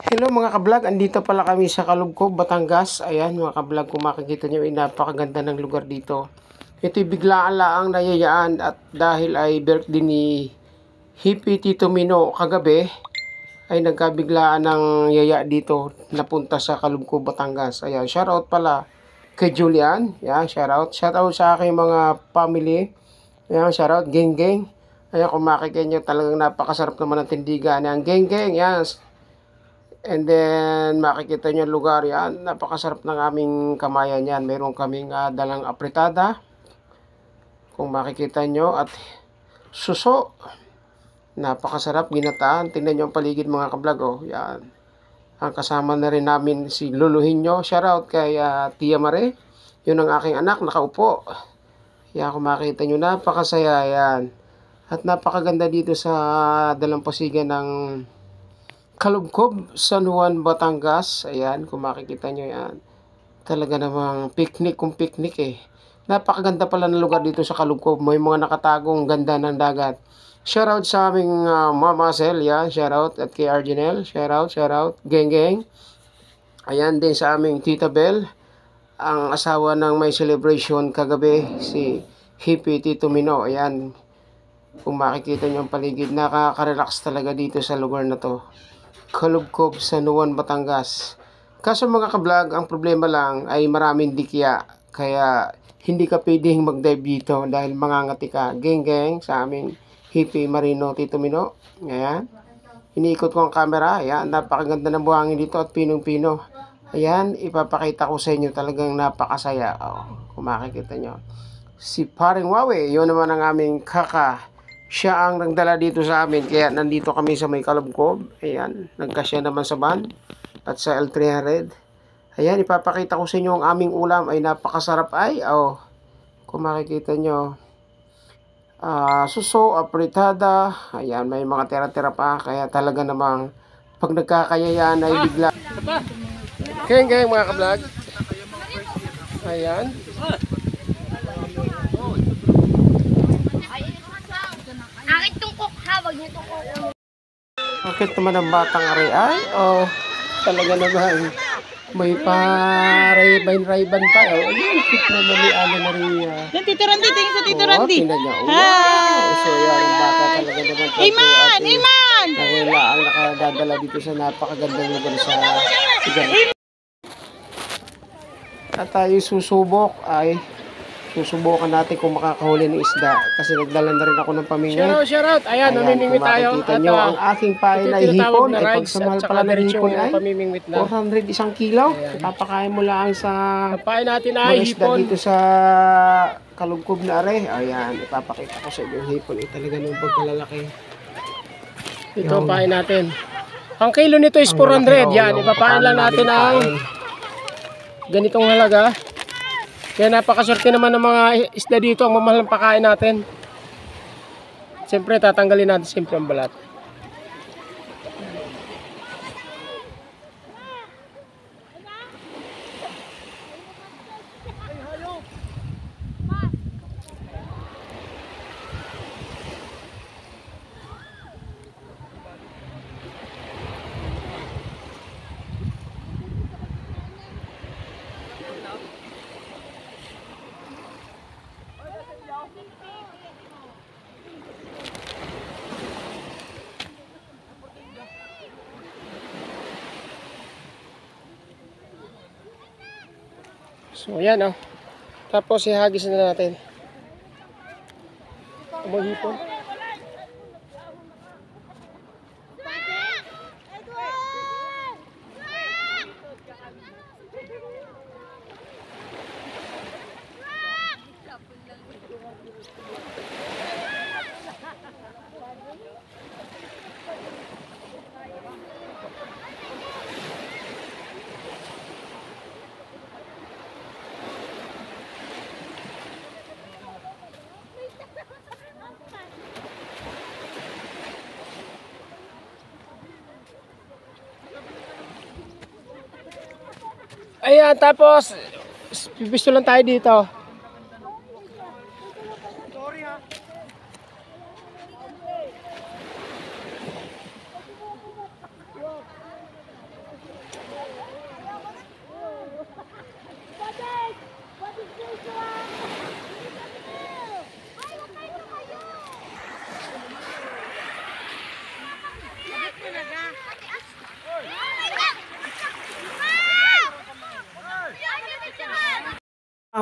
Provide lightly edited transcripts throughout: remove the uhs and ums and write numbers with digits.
Hello mga kablog, andito pala kami sa Kalugkob, Batangas. Ayan mga kablog, kung makikita nyo ay napakaganda ng lugar dito. Ito'y biglaan laang nayayaan at dahil ay birthday ni Hippie Tito Mino kagabi, ay nagkabiglaan ng yaya dito napunta sa Kalugkob, Batangas. Ayan, shoutout pala kay Julian. Ayan, shoutout. Shoutout sa aking mga family. Ayan, shoutout, geng geng. Ayan, kung makikita nyo talagang napakasarap naman ng tindigan. Ayan, geng geng, yan. And then makikita nyo lugar yan, napakasarap ng aming kamayan yan. Meron kaming dalang apritada, kung makikita nyo, at suso, napakasarap, ginataan. Tingnan nyo ang paligid mga kablog, oh. Yan. Ang kasama na rin namin si Luluhinyo. Shoutout kay Tia Mare, yun ang aking anak, nakaupo. Yan, kung makikita nyo, napakasaya yan. At napakaganda dito sa dalampasigan ng Kalugkob, San Juan, Batangas. Ayan, kung makikita nyo yan. Talaga namang picnic kung picnic eh. Napakaganda pala ng lugar dito sa Kalugkob. May mga nakatagong ganda ng dagat. Shoutout sa aming Mama Sel, yan. Shoutout at kay Arginel. Shoutout. Geng geng. Ayan din sa aming Tita Bel. Ang asawa ng may celebration kagabi, si Hippie Tito Mino. Ayan. Kung makikita nyo ang paligid, nakaka-relax talaga dito sa lugar na to. Kalugkob, San Juan, Batangas. Kaso mga kablog, ang problema lang ay maraming dikya. Kaya hindi ka pwedeng mag-dive dito dahil mangangati ka. Geng geng sa aming Hippie Marino Tito Mino. Ayan. Iniikot ko ang camera. Ayan. Napakaganda ng buhangin dito at pinong-pino. Ayan. Ipapakita ko sa inyo, talagang napakasaya. Oh, kung makikita nyo. Si Paring Wawe, yun naman ang aming kaka. Siya ang nagdala dito sa amin, kaya nandito kami sa may Kalugkob. Ayan, nagkasya naman sa van at sa L300. Ayan, ipapakita ko sa inyo ang aming ulam ay napakasarap ay. Oh, kung makikita nyo, suso, apritada. Ayan, may mga tira-tira pa, kaya talaga namang pag nagkakayayaan ay bigla. Kaya mga kablog. Ayan. Bakit naman ang batang ari ay? Oh, talaga naman. May pa-rayban pa. Oh, yung kit na maliano na rin. Yan, Tito Randy. Tingin sa Tito Randy. Tingnan niya. Wow! So, yan ang bata talaga naman. Iman! Iman! Nakila ang nakadadala dito sa napakagandang lugar sa Sigan. At tayo susubok ay susubukan natin kung makakahuli ng isda kasi nagdala na rin ako ng pamingwit. Shoutout. Ayan, namimingwit tayo. Makikita nyo ang aking pain ay hipon. Ay pagsamahal pala ng hipon ay 400 isang kilo. Papakain mo lang sa pain natin ay hipon dito sa Kalugkob na are. Ayan, ipapakita ko sa inyo yung hipon. Talaga nung pagkalalaki. Ito ang pain natin. Ang kilo nito is 400. Yan, ipapain lang natin ang ganitong halaga. Kaya napakaswerte naman ng mga isda dito, ang mamahal ng pakain natin. Siyempre tatanggalin natin siyempre ang balat. So yan oh. Tapos ihagis na natin. Umahipon. Ayan, tapos pipisto lang tayo dito.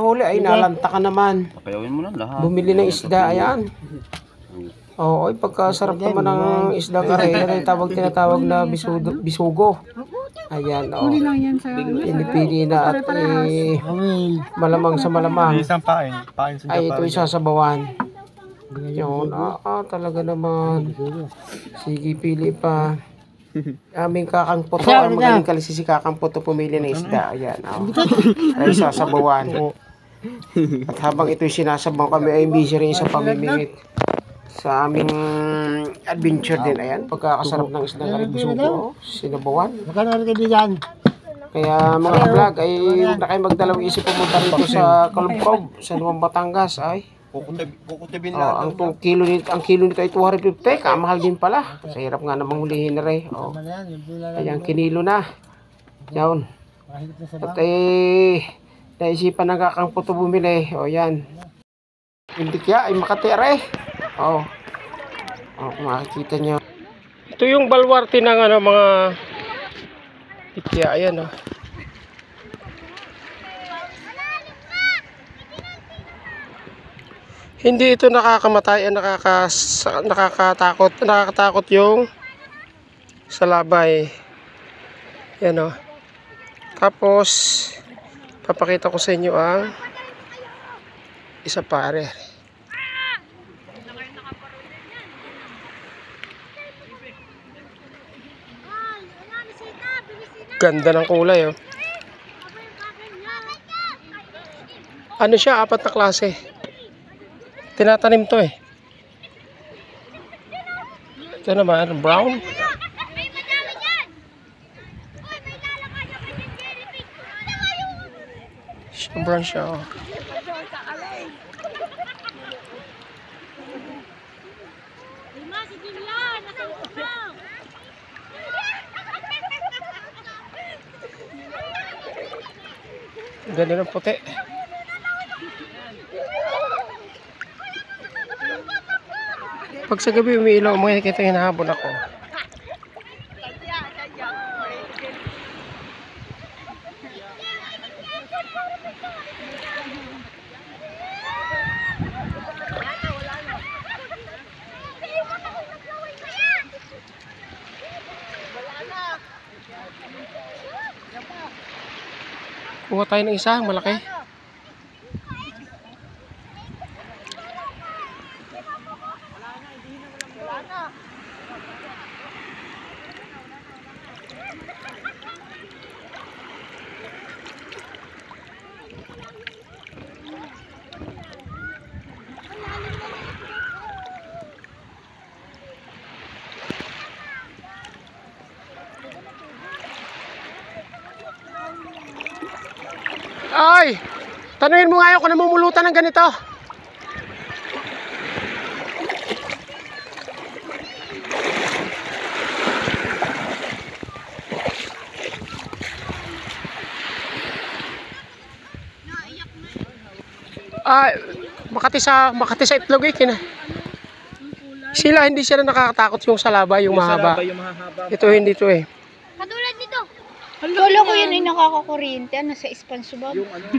nakahuli ay nalanta ka naman. Pakayawin mo na lahat. Bumili ng isda, ayan. Oo, pagkasarap naman ng isda aray, yan ay tinatawag na bisugo. Ayan, oh. Pinipili na at malamang sa malamang. Isang pain. Pain sa Ay, ito isasabawan. Yun, talaga naman. Sige, pili pa. Aming kakang poto, ang magaling kalisi si kakang poto pumili ng isda. Ayan, oh. Ay, isasabawan. At habang ito'y sinasabaw kami ay busy rin sa pamimingit. Sa aming adventure din, ayan, pagkakasarap ng isdang karibisugo, sinabawan. Kaya mga vlog, ay huwag na kayo magdalawang isip pumunta rito sa Kalubkob, sa Nuwang Batangas, ay. Kukutibin Ang kilo nito ay 250, kamahal din pala. Sa hirap nga namang hulihin na rin. Ayan, kinilo na. Yan. At naisipan ng kakang puto bumili. O yan. Hindi kaya ay makatira eh. Oh, makikita nyo. Ito yung balwarte ng mga itya. Ayan oh. Hindi ito nakakamatay, nakakatakot yung sa labay. Yan oh. Tapos papakita ko sa inyo ang isa pare. Ganda ng kulay oh. Ano siya, 4 na klase. Tinatanim to eh. Ito naman, brown. Brown siya oh. Ganda ng puti. Pag sa gabi umiilaw, makikita hinahabol ako. Kuha tayo ng isa, malaki. Ay! Tanungin mo nga kung namumulutan ng ganito. Ay, Makati sa itlog eh. Sila hindi sila nakakatakot yung salaba, yung mahaba. Ito hindi to eh. Katulad nito. Lolo ko yun ay nakakakuryente. Nasa Espanso ba? Yung ano?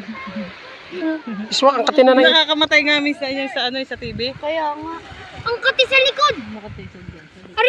Iswak ang katina na yun. Nakakamatay nga minsan yan sa ano sa TV. Kaya nga. Ang kati sa likod. Ari